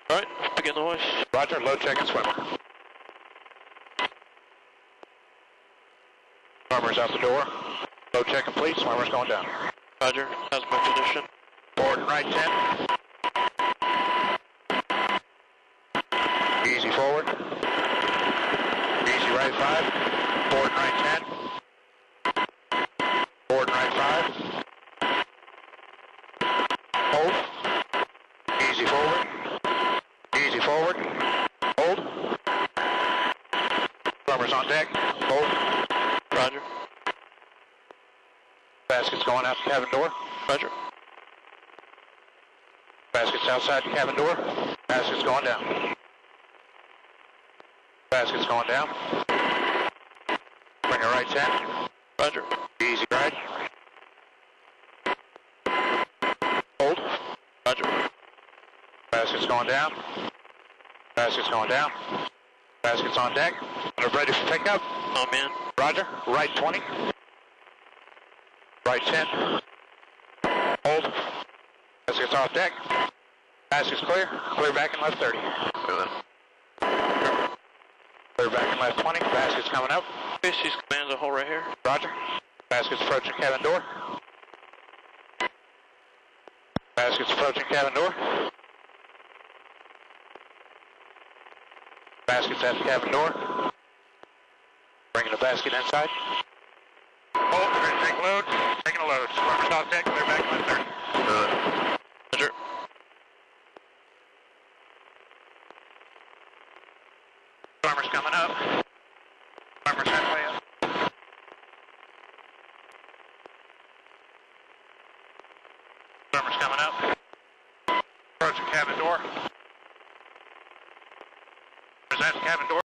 Alright, begin the hoist. Roger, load check and swimmer. Swimmer's out the door. Load check complete, swimmer's going down. Roger, how's my condition? Forward and right 10. Easy forward. Easy right 5. Forward and right 10. Forward and right 5. Hold. Easy forward. Easy forward. Hold. Swimmer's on deck. Hold. Roger. Basket's going out the cabin door. Roger. Basket's outside the cabin door. Basket's going down. Basket's going down. Bring it right 10. Roger. Easy right. Hold. Roger. Basket's going down. Basket's going down. Basket's on deck. We're ready for pickup. Oh man. Roger. Right 20. Right 10. Hold. Basket's off deck. Basket's clear. Clear back and left 30. Clear back and left 20. Basket's coming up. Casey's commands a hole right here. Roger. Basket's approaching cabin door. Basket's approaching cabin door. Basket's at the cabin door. Bringing the basket inside. Hold, we're going to take load. Taking a load. Swimmer's off deck, clear back left 30. Roger. Swimmer's coming up. Swimmer's halfway up. Swimmer's coming up. Approaching cabin door. Is that the cabin door?